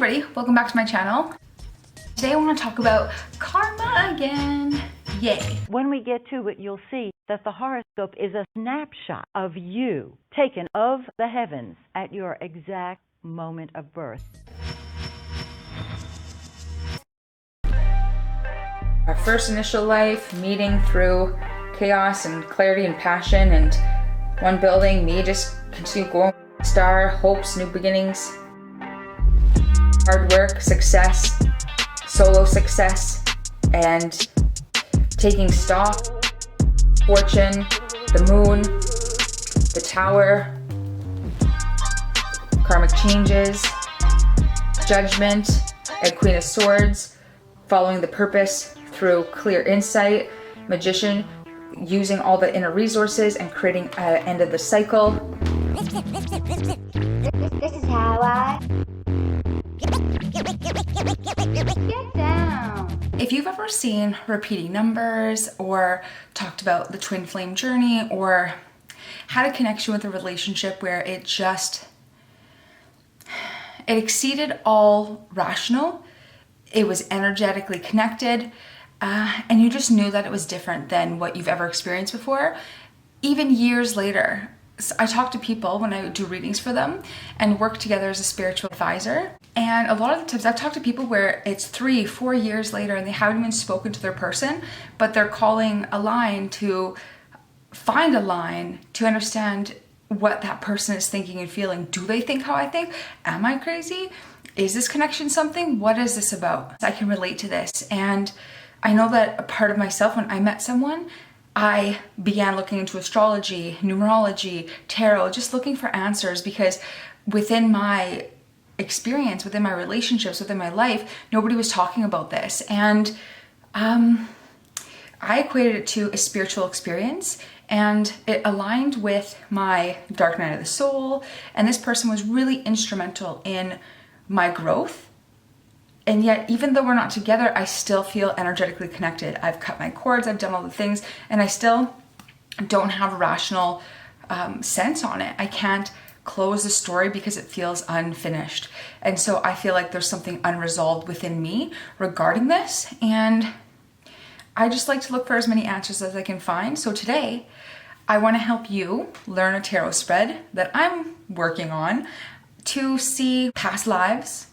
everybody, welcome back to my channel. Today I want to talk about karma again. Yay. When we get to it, you'll see that the horoscope is a snapshot of you, taken of the heavens at your exact moment of birth. Our first initial life, meeting through chaos and clarity and passion, and one building, me just continue going. Star, hopes, new beginnings, hard work, success, solo success, and taking stock, fortune, the moon, the tower, karmic changes, judgment, and Queen of Swords, following the purpose through clear insight, magician, using all the inner resources and creating an end of the cycle. This is how I get down. If you've ever seen repeating numbers or talked about the twin flame journey or had a connection with a relationship where it exceeded all rational, it was energetically connected, and you just knew that it was different than what you've ever experienced before, even years later. I talk to people when I do readings for them and work together as a spiritual advisor. And a lot of the times I've talked to people where it's 3-4 years later and they haven't even spoken to their person, but they're calling a line to find a line to understand what that person is thinking and feeling. Do they think how I think? Am I crazy? Is this connection something? What is this about? I can relate to this. And I know that a part of myself, when I met someone, I began looking into astrology, numerology, tarot, just looking for answers, because within my experience, within my relationships, within my life, nobody was talking about this. And I equated it to a spiritual experience, and it aligned with my dark night of the soul. And this person was really instrumental in my growth. And yet, even though we're not together, I still feel energetically connected. I've cut my cords, I've done all the things, and I still don't have a rational sense on it. I can't close the story because it feels unfinished. And so I feel like there's something unresolved within me regarding this. And I just like to look for as many answers as I can find. So today, I want to help you learn a tarot spread that I'm working on to see past lives,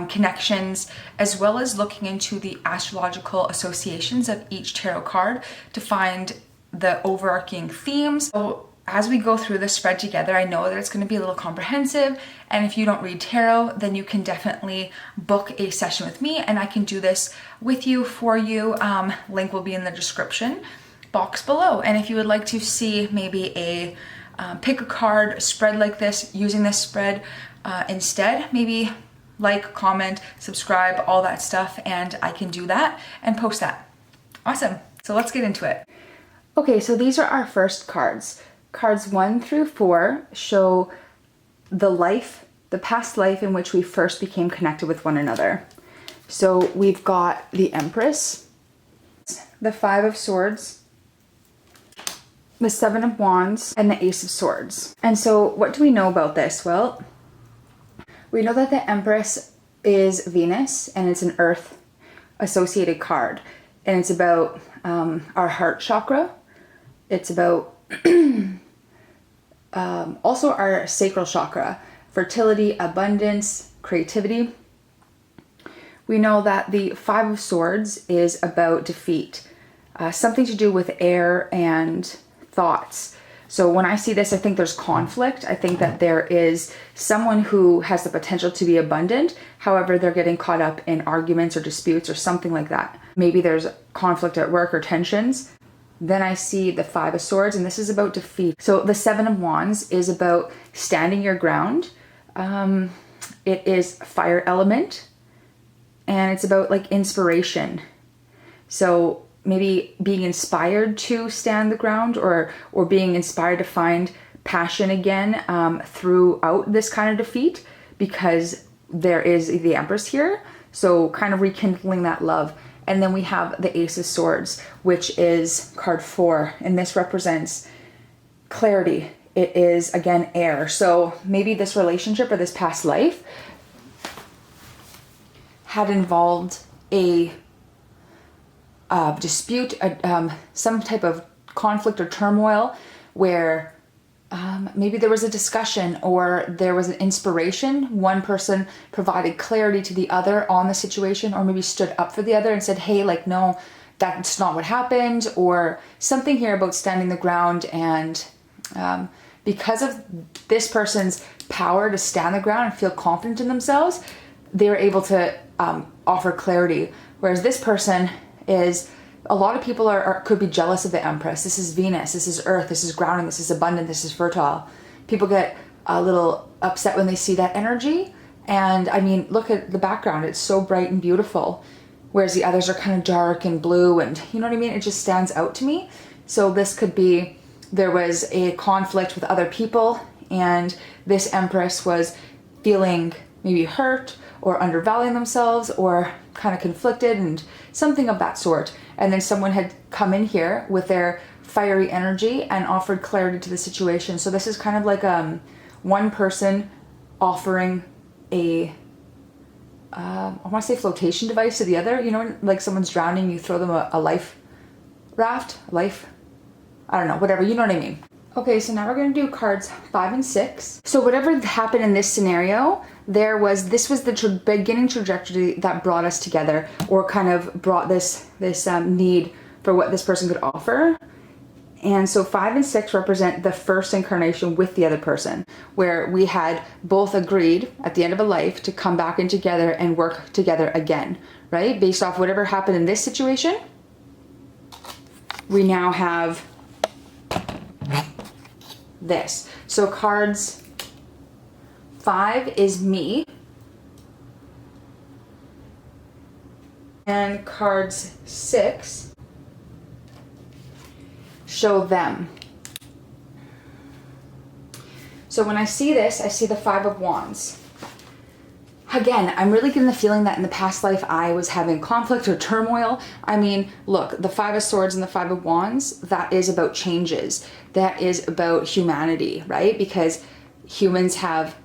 connections, as well as looking into the astrological associations of each tarot card to find the overarching themes. So as we go through this spread together, I know that it's going to be a little comprehensive, and if you don't read tarot, then you can definitely book a session with me and I can do this with you, for you. Link will be in the description box below. And if you would like to see maybe a pick a card spread like this, using this spread instead, maybe like, comment, subscribe, all that stuff, and I can do that and post that. Awesome. So let's get into it. Okay, so these are our first cards. Cards 1 through 4 show the past life in which we first became connected with one another. So we've got the Empress, the 5 of Swords, the 7 of Wands, and the Ace of Swords. And so what do we know about this? Well, we know that the Empress is Venus, and it's an Earth associated card. And it's about our heart chakra. It's about also our sacral chakra, fertility, abundance, creativity. We know that the 5 of Swords is about defeat, something to do with air and thoughts. So when I see this, I think there's conflict. I think that there is someone who has the potential to be abundant. However, they're getting caught up in arguments or disputes or something like that. Maybe there's conflict at work or tensions. Then I see the 5 of Swords, and this is about defeat. So the 7 of Wands is about standing your ground. It is fire element, and it's about like inspiration. So maybe being inspired to stand the ground, or being inspired to find passion again throughout this kind of defeat, because there is the Empress here. So kind of rekindling that love. And then we have the Ace of Swords, which is card 4, and this represents clarity. It is, again, air. So maybe this relationship or this past life had involved a dispute, some type of conflict or turmoil where maybe there was a discussion or there was an inspiration. One person provided clarity to the other on the situation, or maybe stood up for the other and said, hey, like, no, that's not what happened, or something here about standing the ground. And because of this person's power to stand the ground and feel confident in themselves, they were able to offer clarity. Whereas this person is, a lot of people could be jealous of the Empress. This is Venus, this is Earth, this is grounding, this is abundant, this is fertile. People get a little upset when they see that energy. And I mean, look at the background, it's so bright and beautiful. Whereas the others are kind of dark and blue, and you know what I mean? It just stands out to me. So this could be, there was a conflict with other people, and this Empress was feeling maybe hurt or undervaluing themselves or kind of conflicted and something of that sort. And then someone had come in here with their fiery energy and offered clarity to the situation. So this is kind of like one person offering a I want to say flotation device to the other. You know, like someone's drowning, you throw them a life raft, I don't know, whatever, you know what I mean. Okay, so now we're going to do cards 5 and 6. So whatever happened in this scenario, this was the beginning trajectory that brought us together, or kind of brought this need for what this person could offer. And so 5 and 6 represent the first incarnation with the other person, where we had both agreed at the end of a life to come back in together and work together again, right? Based off whatever happened in this situation, we now have this. So cards 5 is me, and cards 6 show them. So when I see this, I see the 5 of Wands. Again, I'm really getting the feeling that in the past life I was having conflict or turmoil. I mean, look, the 5 of Swords and the 5 of Wands, that is about changes. That is about humanity, right? Because humans have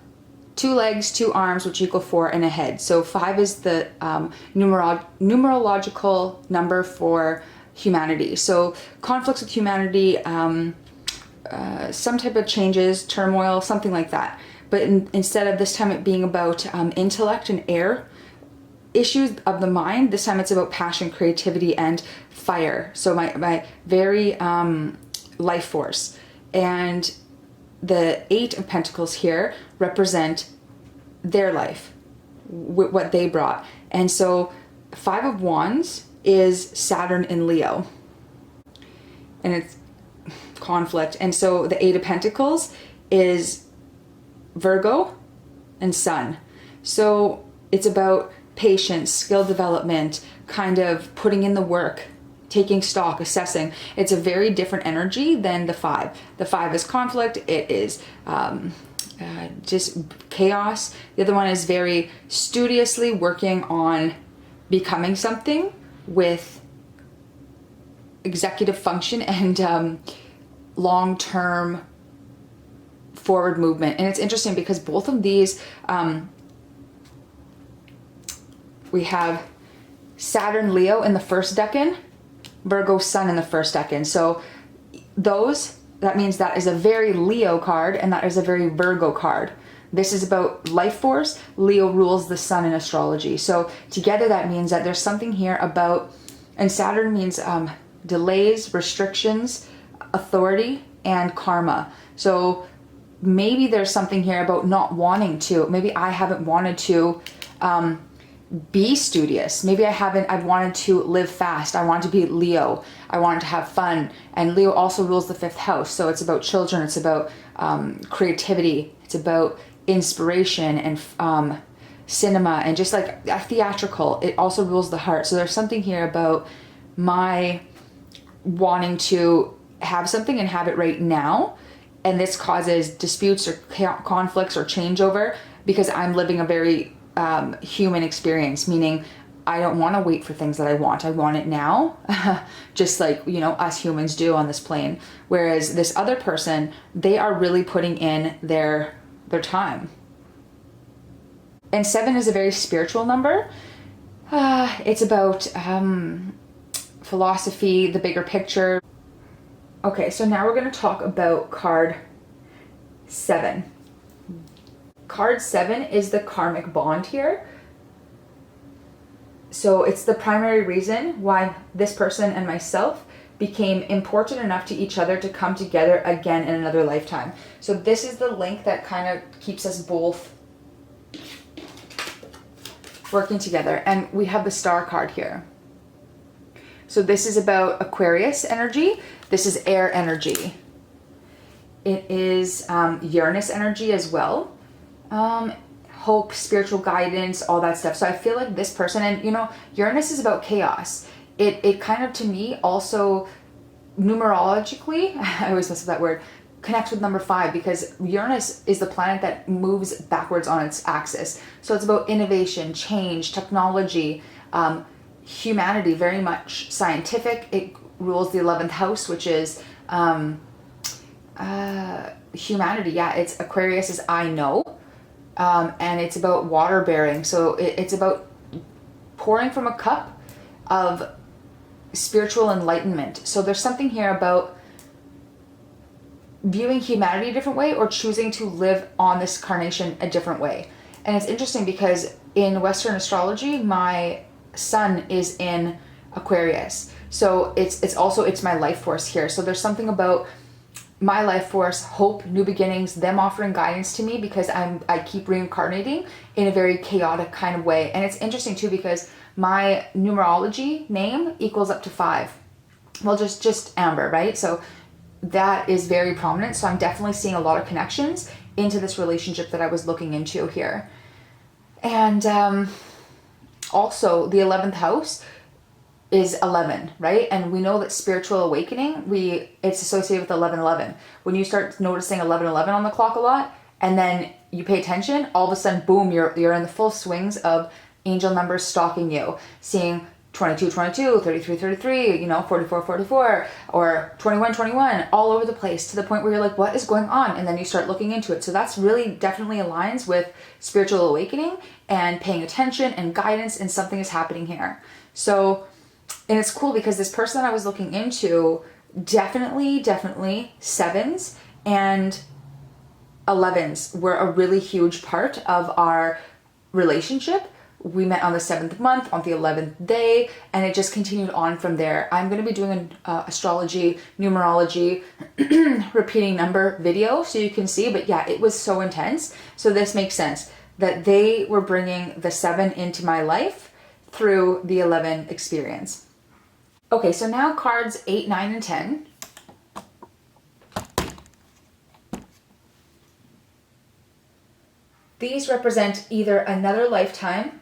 2 legs, 2 arms, which equal 4, and a head. So 5 is the numerological number for humanity. So conflicts with humanity, some type of changes, turmoil, something like that. But instead of this time it being about intellect and air issues of the mind, this time it's about passion, creativity, and fire. So my very life force. And the 8 of Pentacles here represent their life, what they brought. And so 5 of Wands is Saturn in Leo, and it's conflict. And so the 8 of Pentacles is Virgo and Sun. So it's about patience, skill development, kind of putting in the work, taking stock, assessing. It's a very different energy than the 5. The 5 is conflict. It is just chaos. The other one is very studiously working on becoming something with executive function and long-term forward movement. And it's interesting because both of these, we have Saturn Leo in the first decan, Virgo Sun in the first decan. So that means that is a very Leo card and that is a very Virgo card. This is about life force. Leo rules the sun in astrology. So together that means that there's something here about, and Saturn means delays, restrictions, authority, and karma. So maybe there's something here about not wanting to. Maybe I haven't wanted to be studious. Maybe I've wanted to live fast. I want to be Leo. I wanted to have fun. And Leo also rules the 5th house. So it's about children. It's about creativity. It's about inspiration and cinema and just like a theatrical. It also rules the heart. So there's something here about my wanting to have something and have it right now. And this causes disputes or conflicts or changeover because I'm living a very human experience, meaning I don't want to wait for things that I want. I want it now, just like, you know, us humans do on this plane. Whereas this other person, they are really putting in their time. And 7 is a very spiritual number. It's about philosophy, the bigger picture. Okay, so now we're going to talk about card 7. Card 7 is the karmic bond here. So it's the primary reason why this person and myself became important enough to each other to come together again in another lifetime. So this is the link that kind of keeps us both working together. And we have the star card here. So this is about Aquarius energy. This is air energy. It is Uranus energy as well. Hope, spiritual guidance, all that stuff. So I feel like this person, and you know, Uranus is about chaos. It kind of, to me, also numerologically, I always mess with that word, connects with number 5, because Uranus is the planet that moves backwards on its axis. So it's about innovation, change, technology, humanity, very much scientific. It rules the 11th house, which is humanity. Yeah, it's Aquarius is I know. And it's about water bearing. So it's about pouring from a cup of spiritual enlightenment. So there's something here about viewing humanity a different way, or choosing to live on this carnation a different way. And it's interesting because in Western astrology, my sun is in Aquarius. So it's my life force here. So there's something about my life force, hope, new beginnings, them offering guidance to me, because I keep reincarnating in a very chaotic kind of way. And it's interesting too, because my numerology name equals up to 5. Well, just Amber, right? So that is very prominent. So I'm definitely seeing a lot of connections into this relationship that I was looking into here. And also the 11th house is 11, right? And we know that spiritual awakening, it's associated with 1111. When you start noticing 1111 on the clock a lot, and then you pay attention, all of a sudden, boom, you're in the full swings of angel numbers stalking you, seeing 22, 22, 33, 33, you know, 44, 44, or 21, 21, all over the place, to the point where you're like, what is going on? And then you start looking into it. So that's really definitely aligns with spiritual awakening and paying attention and guidance, and something is happening here. So, and it's cool because this person that I was looking into, definitely 7s and 11s were a really huge part of our relationship. We met on the 7th month, on the 11th day, and it just continued on from there. I'm going to be doing an astrology, numerology, repeating number video so you can see, but yeah, it was so intense. So this makes sense that they were bringing the 7 into my life through the 11 experience. Okay, so now cards 8, 9, and 10. These represent either another lifetime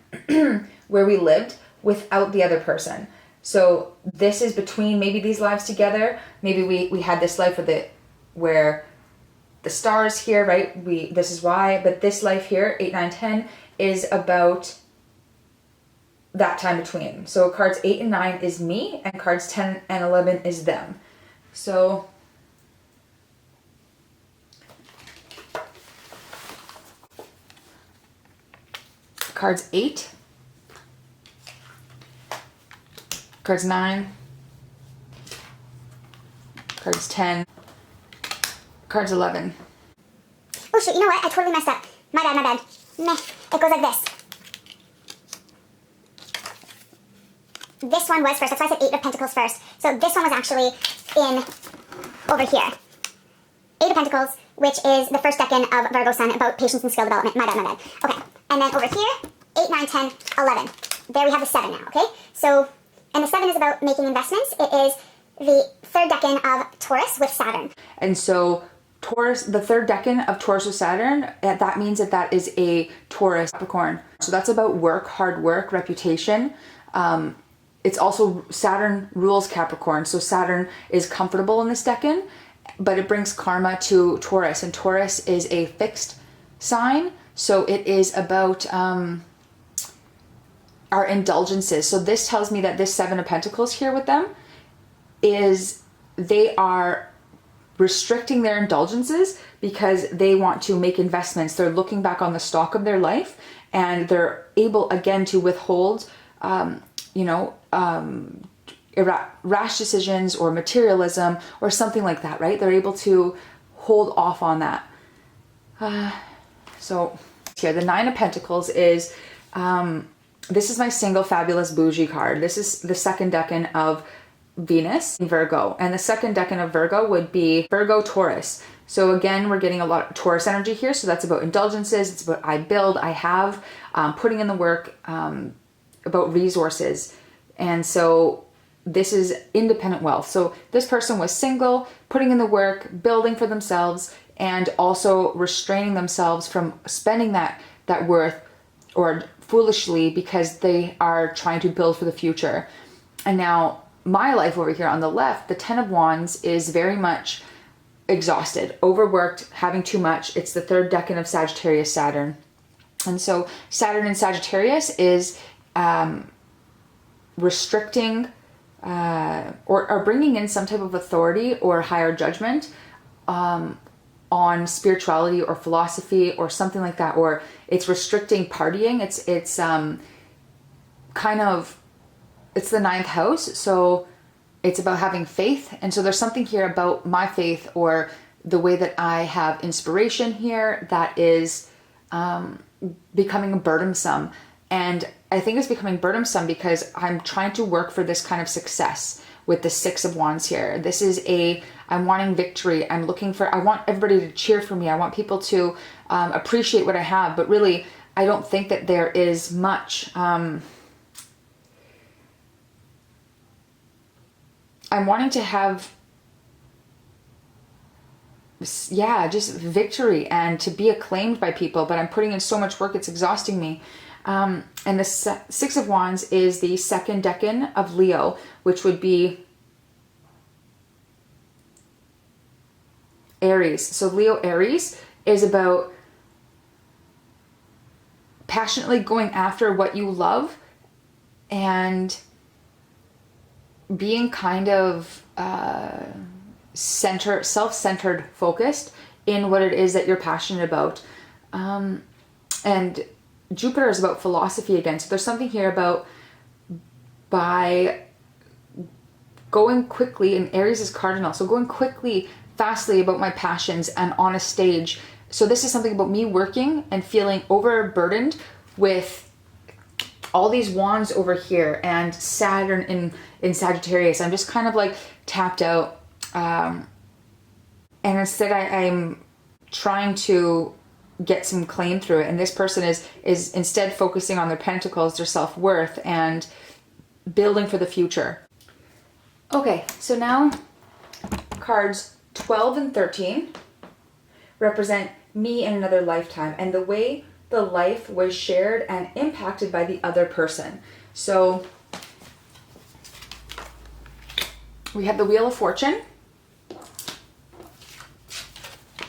where we lived without the other person. So this is between maybe these lives together. Maybe we had this life where the stars here, right? This is why, but this life here, 8, 9, 10, is about that time between. So cards 8 and 9 is me, and cards 10 and 11 is them. So cards 8, cards 9, cards 10, cards 11. Oh shoot, you know what? I totally messed up. My bad. Meh. It goes like this. This one was first. That's why I said 8 of Pentacles first. So this one was actually in over here. 8 of Pentacles, which is the first decan of Virgo Sun, about patience and skill development. My bad. Okay. And then over here, 8, 9, 10, 11. There we have the 7 now, okay? So, and the 7 is about making investments. It is the third decan of Taurus with Saturn. And so Taurus, the third decan of Taurus with Saturn, that means that is a Taurus Capricorn. So that's about work, hard work, reputation. It's also, Saturn rules Capricorn. So Saturn is comfortable in this decan, but it brings karma to Taurus. And Taurus is a fixed sign. So it is about our indulgences. So this tells me that this 7 of Pentacles here with them is they are restricting their indulgences because they want to make investments. They're looking back on the stock of their life, and they're able again to withhold you know, rash decisions or materialism or something like that, right? They're able to hold off on that. So here, the Nine of Pentacles is, this is my single fabulous bougie card. This is the second decan of Venus in Virgo, and the second decan of Virgo would be Virgo Taurus. So again, we're getting a lot of Taurus energy here. So that's about indulgences. It's about I build, I have, putting in the work, about resources. And so this is independent wealth. So this person was single, putting in the work, building for themselves, and also restraining themselves from spending that worth or foolishly because they are trying to build for the future. And now my life over here on the left, the Ten of Wands, is very much exhausted, overworked, having too much. It's the third decan of Sagittarius Saturn. And so Saturn in Sagittarius is restricting or bringing in some type of authority or higher judgment on spirituality or philosophy or something like that, or it's restricting partying. It's kind of, it's the ninth house, so it's about having faith. And so there's something here about my faith or the way that I have inspiration here that is becoming burdensome. And I think it's becoming burdensome because I'm trying to work for this kind of success with the Six of Wands here. This is I'm wanting victory. I want everybody to cheer for me. I want people to appreciate what I have, but really, I don't think that there is much. I'm wanting to have, just victory and to be acclaimed by people, but I'm putting in so much work, it's exhausting me. And the Six of Wands is the second decan of Leo, which would be Aries. So Leo Aries is about passionately going after what you love and being kind of self-centered, focused in what it is that you're passionate about. And Jupiter is about philosophy again. So there's something here about by going quickly, and Aries is cardinal. So going quickly, fastly about my passions and on a stage. So this is something about me working and feeling overburdened with all these wands over here and Saturn in Sagittarius. I'm just kind of like tapped out. And instead I'm trying to get some claim through it. And this person is instead focusing on their pentacles, their self-worth, and building for the future. Okay, so now cards 12 and 13 represent me in another lifetime and the way the life was shared and impacted by the other person. So we have the Wheel of Fortune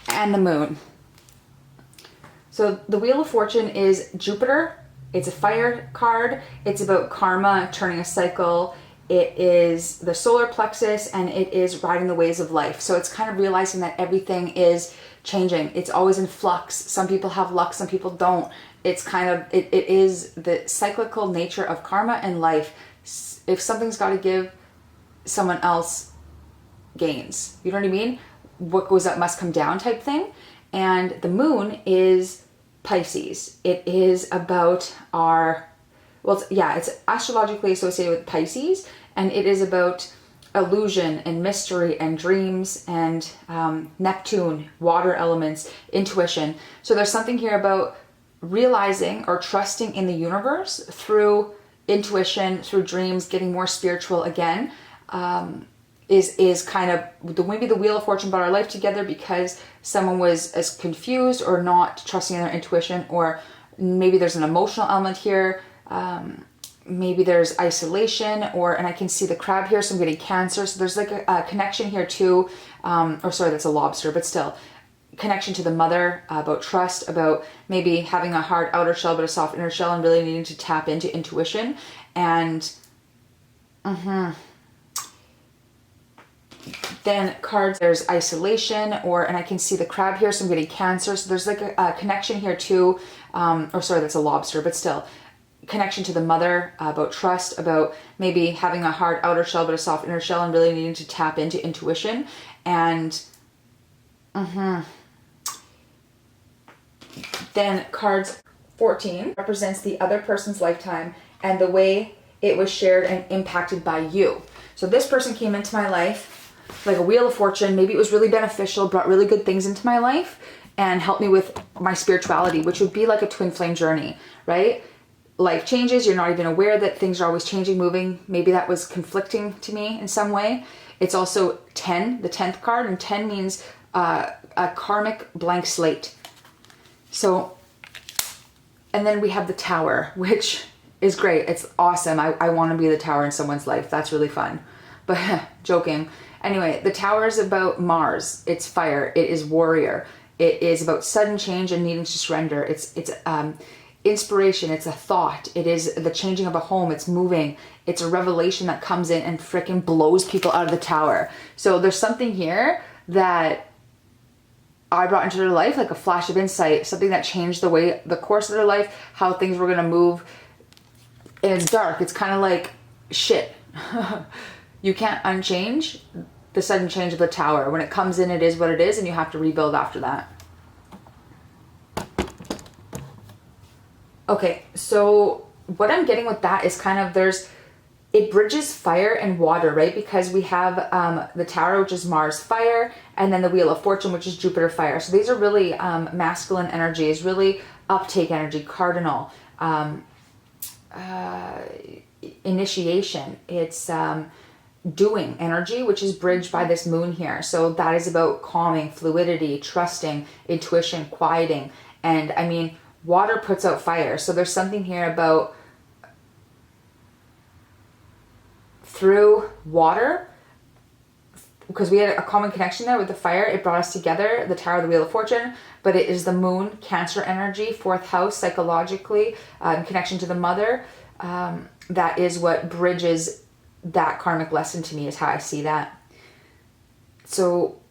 and the Moon. So the Wheel of Fortune is Jupiter. It's a fire card. It's about karma, turning a cycle. It is the solar plexus, and it is riding the waves of life. So it's kind of realizing that everything is changing. It's always in flux. Some people have luck, some people don't. It's kind of, it is the cyclical nature of karma and life. If something's got to give, someone else gains. You know what I mean? What goes up must come down type thing. And the Moon is Pisces. It is about it's astrologically associated with Pisces, and it is about illusion and mystery and dreams and Neptune, water elements, intuition. So there's something here about realizing or trusting in the universe through intuition, through dreams, getting more spiritual again. Is kind of maybe the Wheel of Fortune brought our life together because someone was as confused or not trusting in their intuition, or maybe there's an emotional element here. Maybe there's isolation, and I can see the crab here, so I'm getting Cancer. So there's like a connection here too, that's a lobster, but still connection to the mother, about trust, about maybe having a hard outer shell but a soft inner shell and really needing to tap into intuition. And then cards, there's isolation, and I can see the crab here, so I'm getting Cancer. So there's like a connection here too, that's a lobster, but still connection to the mother, about trust, about maybe having a hard outer shell but a soft inner shell, and really needing to tap into intuition. And then cards 14 represents the other person's lifetime and the way it was shared and impacted by you. So this person came into my life like a wheel of fortune. Maybe it was really beneficial, brought really good things into my life and helped me with my spirituality, which would be like a twin flame journey, right? Life changes, you're not even aware that things are always changing, moving. Maybe that was conflicting to me in some way. It's also 10, the 10th card, and 10 means a karmic blank slate. So, and then we have the Tower, which is great. It's awesome. I want to be the Tower in someone's life. That's really fun. But joking. Anyway, the Tower is about Mars. It's fire. It is warrior. It is about sudden change and needing to surrender. It's inspiration. It's a thought. It is the changing of a home. It's moving. It's a revelation that comes in and freaking blows people out of the Tower. So there's something here that I brought into their life, like a flash of insight, something that changed the course of their life, how things were going to move. And it's dark. It's kind of like shit. You can't unchange the sudden change of the Tower. When it comes in, it is what it is, and you have to rebuild after that. Okay, so what I'm getting with that is kind of it bridges fire and water, right? Because we have the Tower, which is Mars fire, and then the Wheel of Fortune, which is Jupiter fire. So these are really masculine energies, really uptake energy, cardinal, initiation. It's doing energy, which is bridged by this moon here. So that is about calming, fluidity, trusting, intuition, quieting. And I mean, water puts out fire. So there's something here about through water, because we had a common connection there with the fire. It brought us together, the Tower, the Wheel of Fortune, but it is the moon, Cancer energy, 4th house, psychologically, connection to the mother. That is what bridges that karmic lesson to me, is how I see that. So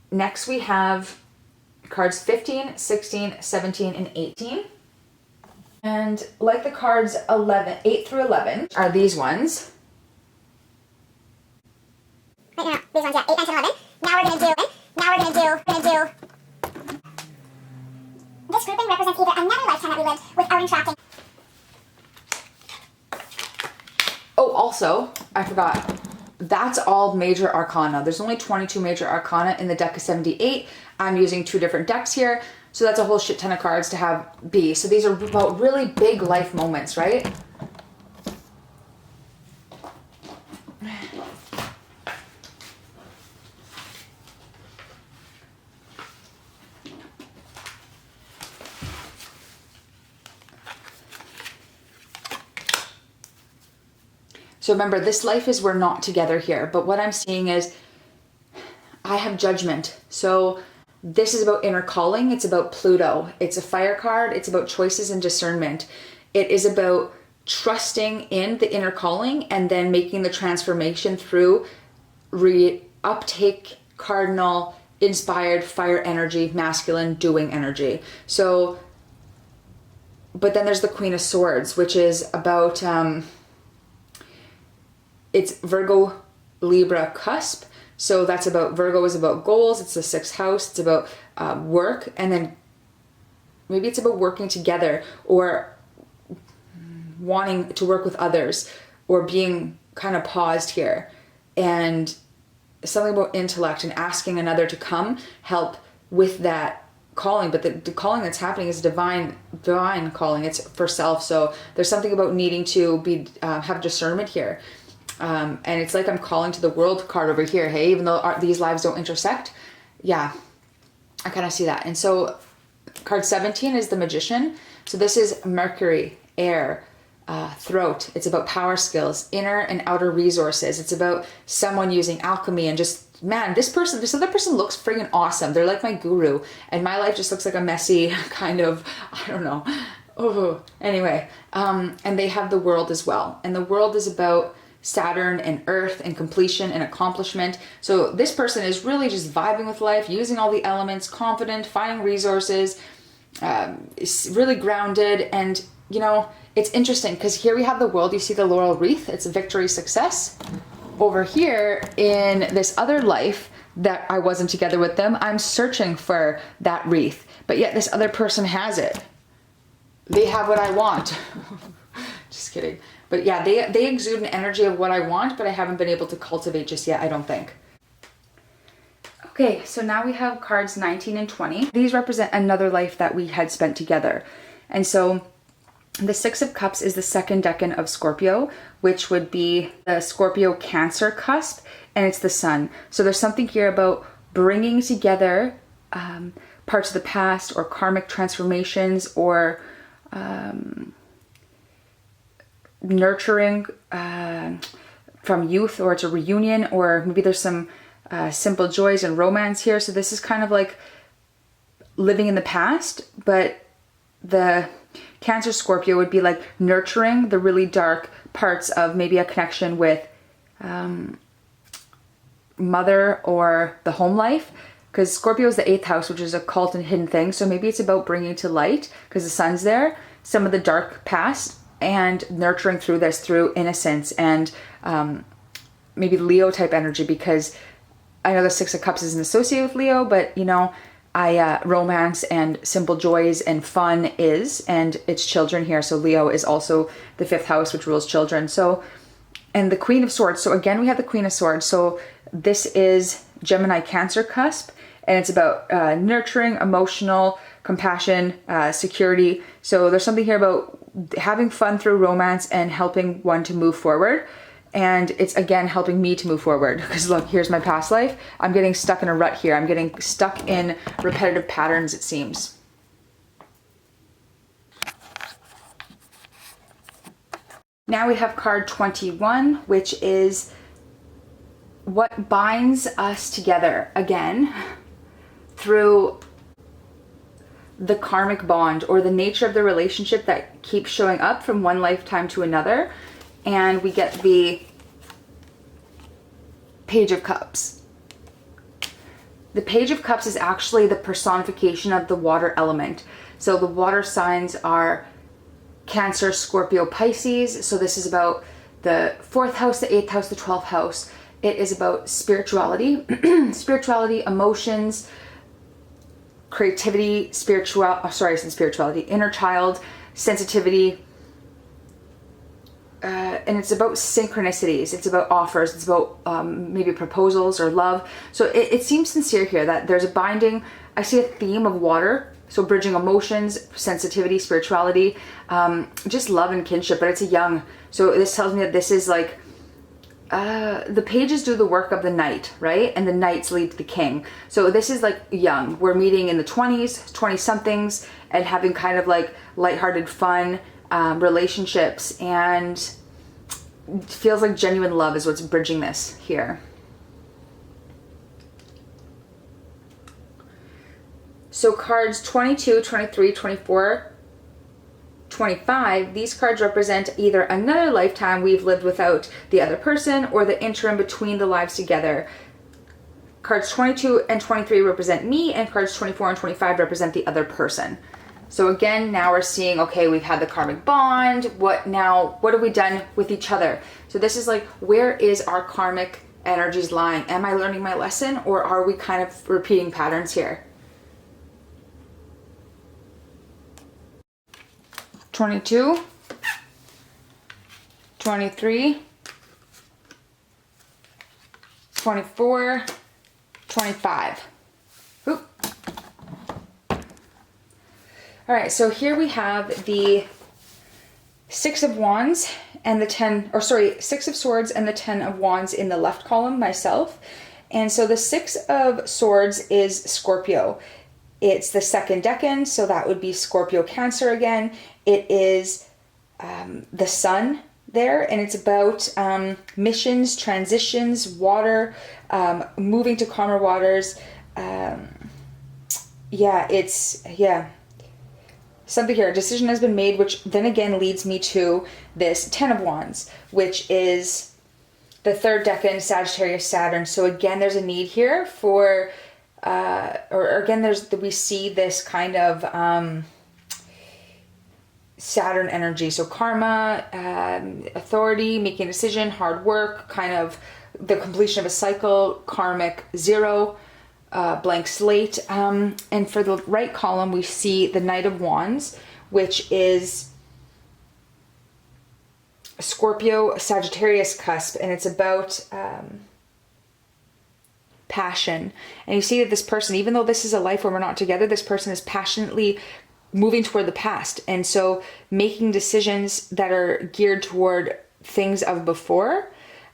next we have cards 15, 16, 17, and 18. And like the cards 8 through 11 are these ones. No, these ones, yeah, 8, 9, 10, 11. Now we're gonna do. This grouping represents either another lifetime that we lived without interacting. Oh, also, I forgot. That's all major arcana. There's only 22 major arcana in the deck of 78. I'm using 2 different decks here. So that's a whole shit ton of cards to have be. So these are about really big life moments, right? So remember, this life is, we're not together here. But what I'm seeing is I have judgment. So this is about inner calling. It's about Pluto. It's a fire card. It's about choices and discernment. It is about trusting in the inner calling and then making the transformation through uptake, cardinal, inspired, fire energy, masculine, doing energy. So, but then there's the Queen of Swords, which is about, it's Virgo, Libra cusp. So that's about, Virgo is about goals. It's the 6th house. It's about work. And then maybe it's about working together or wanting to work with others or being kind of paused here. And something about intellect and asking another to come help with that calling. But the calling that's happening is divine calling. It's for self. So there's something about needing to be have discernment here. And it's like I'm calling to the world card over here. Hey, even though these lives don't intersect. Yeah, I kind of see that. And so card 17 is the Magician. So this is Mercury, air, throat. It's about power skills, inner and outer resources. It's about someone using alchemy and just, man, this other person looks friggin' awesome. They're like my guru. And my life just looks like a messy kind of, I don't know. Oh, anyway. And they have the World as well. And the World is about Saturn and Earth and completion and accomplishment. So this person is really just vibing with life, using all the elements, confident, finding resources, is really grounded. And you know, it's interesting because here we have the World. You see the laurel wreath. It's victory, success. Over here in this other life that I wasn't together with them, I'm searching for that wreath. But yet this other person has it. They have what I want. Just kidding. But yeah, they exude an energy of what I want, but I haven't been able to cultivate just yet, I don't think. Okay, so now we have cards 19 and 20. These represent another life that we had spent together. And so the Six of Cups is the second decan of Scorpio, which would be the Scorpio Cancer cusp, and it's the sun. So there's something here about bringing together parts of the past or karmic transformations or nurturing from youth, or it's a reunion, or maybe there's some simple joys and romance here. So this is kind of like living in the past, but the Cancer Scorpio would be like nurturing the really dark parts of maybe a connection with mother or the home life, because Scorpio is the 8th house, which is occult and hidden things. So maybe it's about bringing to light, because the sun's there, some of the dark past, and nurturing through this through innocence and maybe Leo type energy, because I know the Six of Cups isn't associated with Leo, but you know, romance and simple joys and fun is, and it's children here. So Leo is also the 5th house, which rules children. So, and the Queen of Swords. So again, we have the Queen of Swords. So this is Gemini Cancer cusp, and it's about nurturing, emotional, compassion, security. So there's something here about having fun through romance and helping one to move forward. And it's again helping me to move forward, because look, here's my past life. I'm getting stuck in a rut here. I'm getting stuck in repetitive patterns, it seems. Now we have card 21, which is what binds us together again through the karmic bond, or the nature of the relationship that keeps showing up from one lifetime to another. And we get the Page of Cups. The Page of Cups is actually the personification of the water element. So the water signs are Cancer, Scorpio, Pisces. So this is about the 4th house, the 8th house, the 12th house. It is about spirituality, spirituality, emotions, creativity, spirituality, inner child, sensitivity, and it's about synchronicities, it's about offers, it's about maybe proposals or love. So it seems sincere here that there's a binding. I see a theme of water, so bridging emotions, sensitivity, spirituality, just love and kinship, but it's a young. So this tells me that this is like the pages do the work of the knight, right? And the knights lead to the king. So this is like young. We're meeting in the 20s, 20 somethings, and having kind of like lighthearted fun relationships, and feels like genuine love is what's bridging this here. So cards 22, 23, 24, 25, these cards represent either another lifetime we've lived without the other person, or the interim between the lives together. Cards 22 and 23 represent me, and cards 24 and 25 represent the other person. So again, now we're seeing, okay, we've had the karmic bond. What have we done with each other? So this is like, where is our karmic energies lying? Am I learning my lesson, or are we kind of repeating patterns here? 22, 23, 24, 25. Oop. All right, so here we have the Six of Wands and the Six of Swords and the 10 of Wands in the left column, myself. And so the Six of Swords is Scorpio. It's the second decan, so that would be Scorpio Cancer again. It is the sun there, and it's about missions, transitions, water, moving to calmer waters. Something here, a decision has been made, which then again leads me to this 10 of Wands, which is the third decan, Sagittarius, Saturn. So again, there's a need here for, we see this kind of Saturn energy. So karma, authority, making a decision, hard work, kind of the completion of a cycle, karmic 0, blank slate. And for the right column, we see the Knight of Wands, which is Scorpio, Sagittarius cusp, and it's about passion. And you see that this person, even though this is a life where we're not together, this person is passionately moving toward the past. And so making decisions that are geared toward things of before.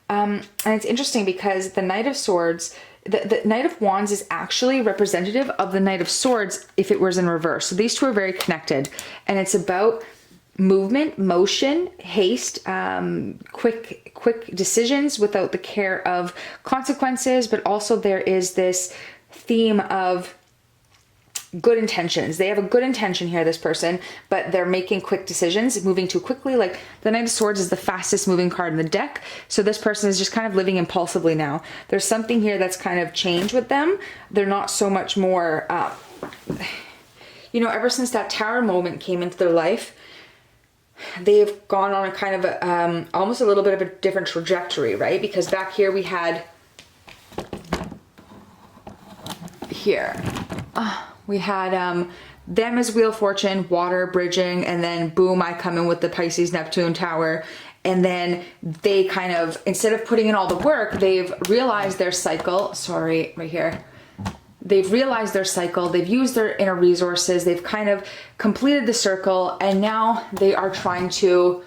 And it's interesting because the Knight of Swords, the Knight of Wands is actually representative of the Knight of Swords if it was in reverse. So these two are very connected, and it's about movement, motion, haste, quick decisions without the care of consequences. But also there is this theme of good intentions. They have a good intention here, this person, but they're making quick decisions, moving too quickly. Like the Knight of Swords is the fastest moving card in the deck. So this person is just kind of living impulsively now. There's something here that's kind of changed with them. They're not so much more, you know, ever since that Tower moment came into their life, they've gone on a kind of almost a little bit of a different trajectory, right? Because back here we had we had them as Wheel of Fortune, water, bridging, and then boom, I come in with the Pisces, Neptune, Tower. And then they kind of, instead of putting in all the work, they've realized their cycle. Sorry, right here. They've realized their cycle. They've used their inner resources. They've kind of completed the circle. And now they are trying to,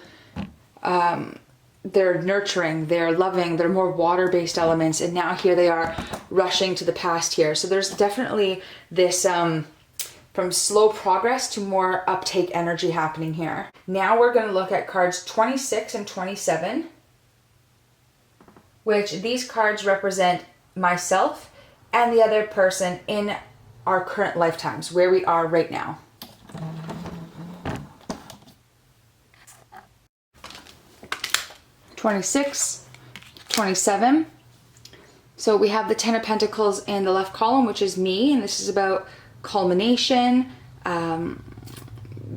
they're nurturing, they're loving, they're more water-based elements. And now here they are rushing to the past here. So there's definitely this from slow progress to more uptake energy happening here. Now we're going to look at cards 26 and 27, which these cards represent myself and the other person in our current lifetimes, where we are right now. (26), 27. So we have the Ten of Pentacles in the left column, which is me, and this is about culmination,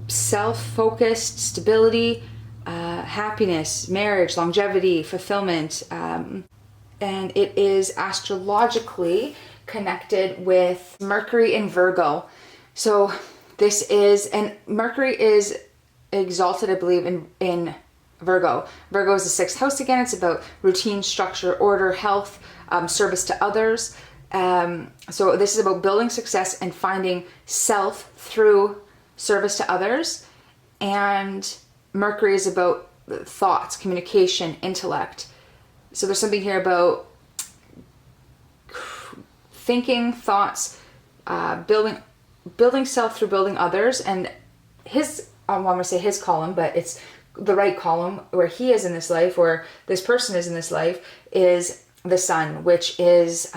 self-focused, stability, happiness, marriage, longevity, fulfillment, and it is astrologically connected with Mercury in Virgo. So this is, and Mercury is exalted, I believe, in Virgo. Virgo is the sixth house again. It's about routine, structure, order, health, service to others. So this is about building success and finding self through service to others. And Mercury is about thoughts, communication, intellect. So there's something here about thinking, thoughts, building self through building others. And his, I'm going to say his column, but it's the right column where he is in this life, or this person is in this life, is the Sun, which is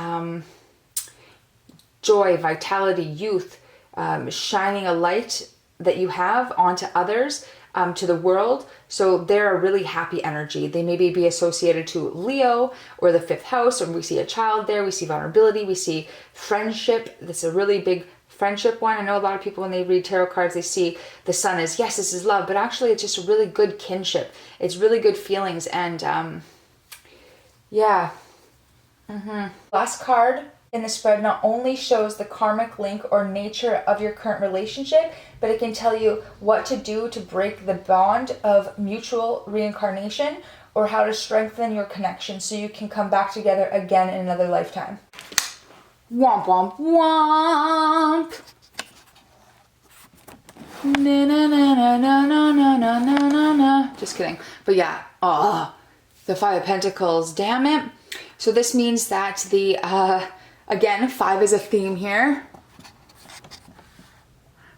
joy, vitality, youth, shining a light that you have onto others, to the world. So they're a really happy energy. They maybe be associated to Leo or the fifth house, or we see a child there, we see vulnerability, we see friendship. That's a really big friendship one. I know a lot of people, when they read tarot cards, they see the Sun as, yes, this is love, but actually it's just a really good kinship. It's really good feelings. And yeah. Last card in the spread not only shows the karmic link or nature of your current relationship, but it can tell you what to do to break the bond of mutual reincarnation, or how to strengthen your connection so you can come back together again in another lifetime. Womp womp womp. Na na na na na na na na na na. Just kidding. But yeah, the Five of Pentacles, damn it. So this means that the again, 5 is a theme here.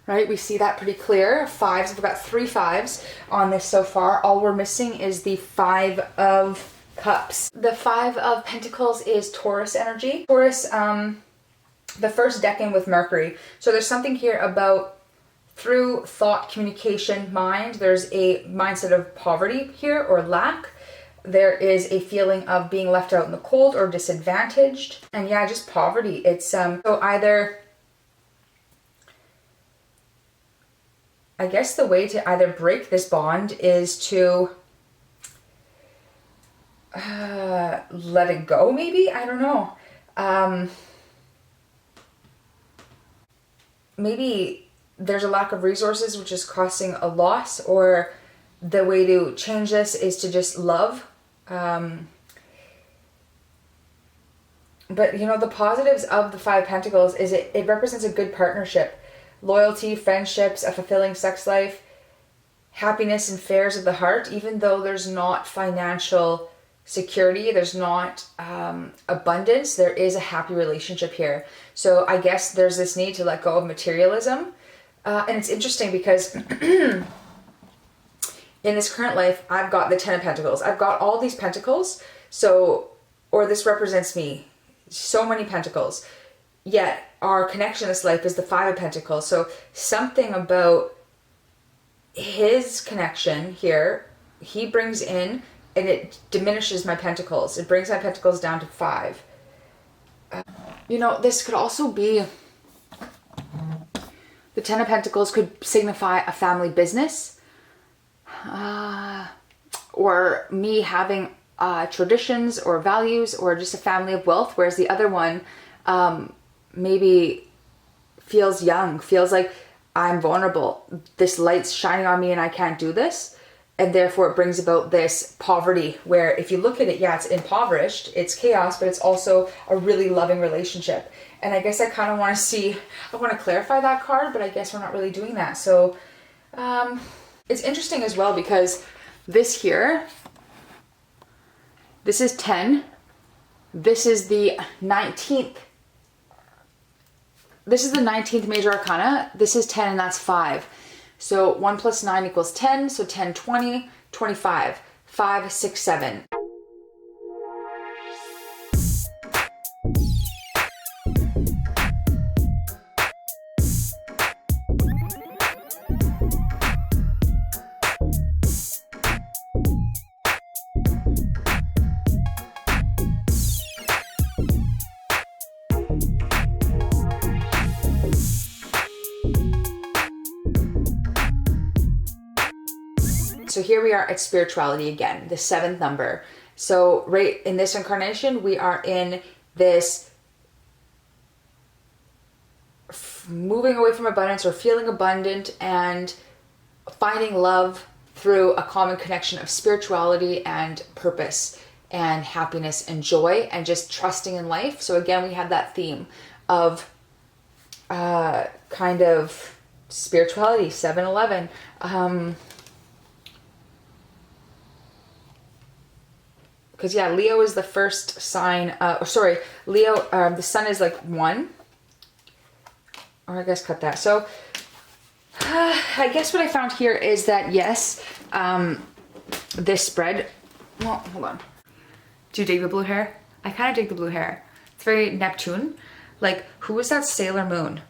Right? We see that pretty clear. 5s, we've got 3 5s on this so far. All we're missing is the 5 of Cups. The 5 of Pentacles is Taurus energy. Taurus, the first decan with Mercury. So there's something here about through thought, communication, mind. There's a mindset of poverty here, or lack. There is a feeling of being left out in the cold or disadvantaged. And yeah, just poverty. It's so either I guess the way to either break this bond is to let it go, maybe? I don't know. Maybe there's a lack of resources, which is causing a loss, or the way to change this is to just love. But, you know, the positives of the Five of Pentacles is it represents a good partnership, loyalty, friendships, a fulfilling sex life, happiness and affairs of the heart. Even though there's not financial security, there's not abundance, there is a happy relationship here. So I guess there's this need to let go of materialism. And it's interesting because in this current life, I've got the Ten of Pentacles. I've got all these pentacles. So, or this represents me. So many pentacles. Yet our connection in this life is the Five of Pentacles. So something about his connection here, he brings in, and it diminishes my pentacles. It brings my pentacles down to 5. You know, this could also be, the Ten of Pentacles could signify a family business, or me having traditions or values, or just a family of wealth, whereas the other one maybe feels young, feels like I'm vulnerable. This light's shining on me and I can't do this. And therefore it brings about this poverty where if you look at it, yeah, it's impoverished, it's chaos, but it's also a really loving relationship. And I guess I kind of want to see, I want to clarify that card, but I guess we're not really doing that. So it's interesting as well because this here, this is 10. This is the 19th. This is the 19th major arcana. This is 10 and that's 5. So 1 plus 9 equals 10. So 10, 20, 25, 5, 6, 7. So here we are at spirituality again, the 7th number. So right in this incarnation, we are in this moving away from abundance or feeling abundant and finding love through a common connection of spirituality and purpose and happiness and joy and just trusting in life. So again, we have that theme of kind of spirituality, 7-11. Because yeah, Leo is the first sign, Leo, the sun is like 1. Or I guess cut that. So I guess what I found here is that yes, this spread, well, hold on. Do you dig the blue hair? I kind of dig the blue hair. It's very Neptune. Like, who was that Sailor Moon?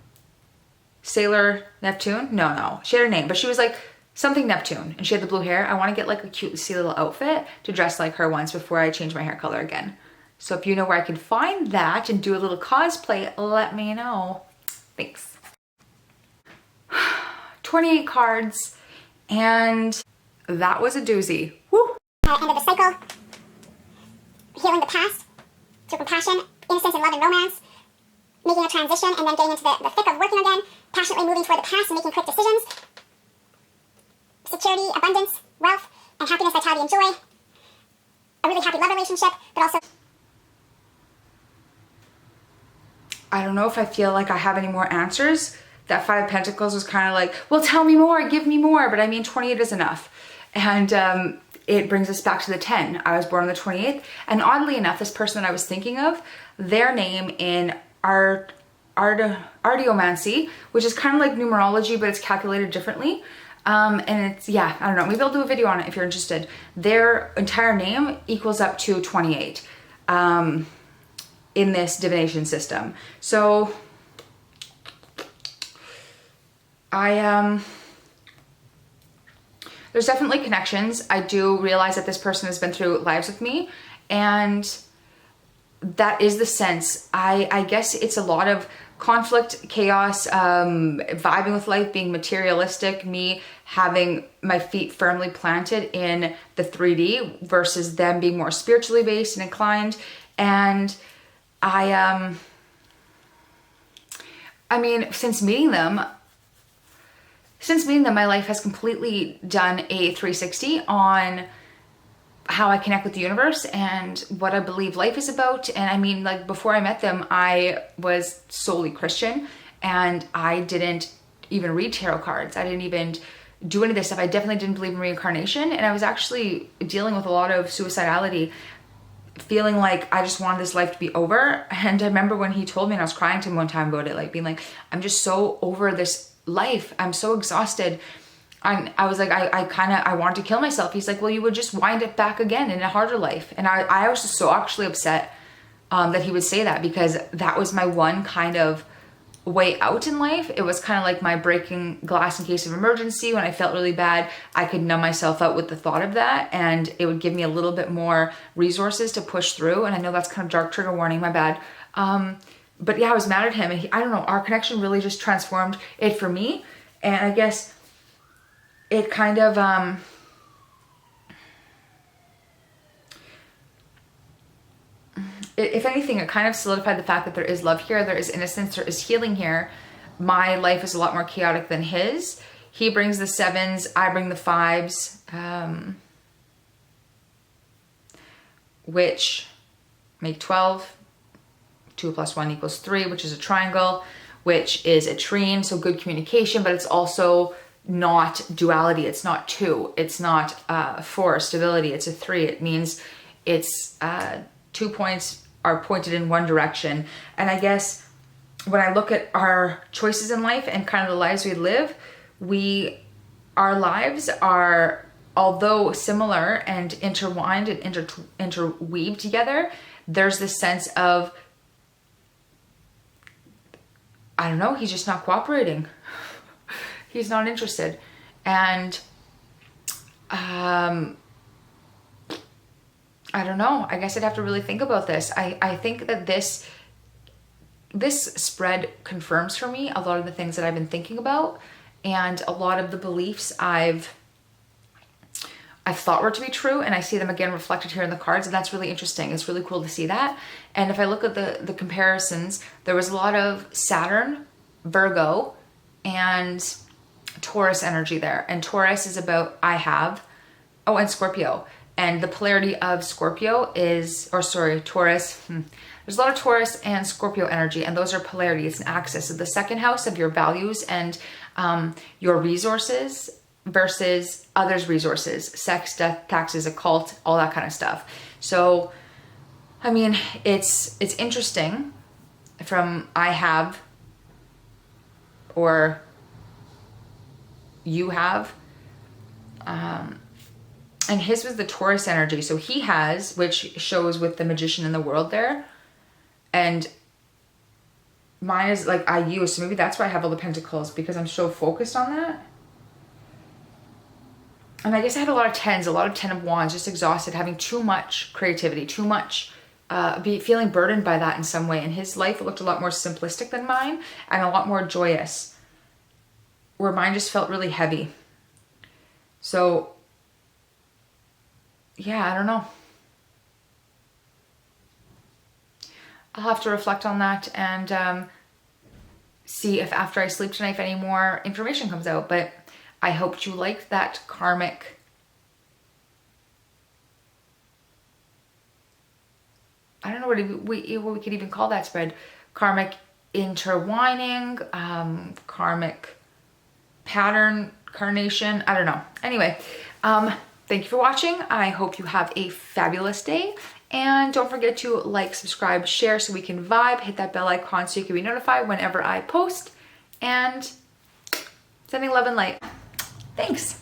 Sailor Neptune? No, she had her name, but she was like something Neptune, and she had the blue hair. I want to get like a cutesy little outfit to dress like her once before I change my hair color again. So if you know where I can find that and do a little cosplay, let me know. Thanks. 28 cards, and that was a doozy. Woo! End of the cycle, healing the past through compassion, innocence and love and romance, making a transition, and then getting into the thick of working again, passionately moving toward the past and making quick decisions. Security, abundance, wealth, and happiness, vitality, and joy. A really happy love relationship, but also... I don't know if I feel like I have any more answers. That 5 of Pentacles was kind of like, well, tell me more, give me more. But I mean, 28 is enough. And it brings us back to the 10. I was born on the 28th. And oddly enough, this person that I was thinking of, their name in Ardiomancy, which is kind of like numerology, but it's calculated differently. And it's, yeah, I don't know, maybe I'll do a video on it if you're interested. Their entire name equals up to 28 in this divination system. So there's definitely connections. I do realize that this person has been through lives with me, and that is the sense. I guess it's a lot of conflict, chaos, vibing with life, being materialistic, me having my feet firmly planted in the 3D versus them being more spiritually based and inclined. And I mean, since meeting them, my life has completely done a 360 on how I connect with the universe and what I believe life is about. And I mean, like, before I met them, I was solely Christian and I didn't even read tarot cards. I didn't even do any of this stuff. I definitely didn't believe in reincarnation. And I was actually dealing with a lot of suicidality, feeling like I just wanted this life to be over. And I remember when he told me, and I was crying to him one time about it, like being like, I'm just so over this life. I'm so exhausted. I was like, I wanted to kill myself. He's like, well, you would just wind it back again in a harder life. And I was just so actually upset that he would say that, because that was my one kind of way out in life. It was kind of like my breaking glass in case of emergency. When I felt really bad, I could numb myself out with the thought of that, and it would give me a little bit more resources to push through. And I know that's kind of dark trigger warning, my bad. But yeah, I was mad at him, and I don't know, our connection really just transformed it for me. And I guess it kind of, if anything, it kind of solidified the fact that there is love here, there is innocence, there is healing here. My life is a lot more chaotic than his. He brings the 7s, I bring the 5s, which make 12. 2 + 1 = 3, which is a triangle, which is a trine, so good communication, but it's also not duality. It's not 2. It's not 4, stability. It's a 3. It means it's 2 points are pointed in one direction. And I guess when I look at our choices in life and kind of the lives we live, our lives are, although similar and intertwined and interweaved together, there's this sense of, I don't know, he's just not cooperating. He's not interested. And I don't know. I guess I'd have to really think about this. I think that this spread confirms for me a lot of the things that I've been thinking about, and a lot of the beliefs I've thought were to be true, and I see them again reflected here in the cards, and that's really interesting. It's really cool to see that. And if I look at the comparisons, there was a lot of Saturn, Virgo, and Taurus energy there. And Taurus is about and Scorpio. And the polarity of Scorpio is, Taurus. There's a lot of Taurus and Scorpio energy, and those are polarity. It's an axis of the second house of your values and your resources versus others' resources, sex, death, taxes, occult, all that kind of stuff. So, I mean, it's interesting from I have or you have. And his was the Taurus energy. So he has, which shows with the Magician in the World there. And mine is like I use. So maybe that's why I have all the Pentacles, because I'm so focused on that. And I guess I had a lot of 10s, a lot of 10 of Wands, just exhausted, having too much creativity, too much, feeling burdened by that in some way. And his life looked a lot more simplistic than mine and a lot more joyous, where mine just felt really heavy. So yeah, I don't know. I'll have to reflect on that and see if after I sleep tonight, if any more information comes out. But I hoped you liked that karmic. I don't know what we could even call that spread. Karmic intertwining, karmic pattern, carnation. I don't know. Anyway, thank you for watching. I hope you have a fabulous day. And don't forget to like, subscribe, share so we can vibe. Hit that bell icon so you can be notified whenever I post. And sending love and light. Thanks.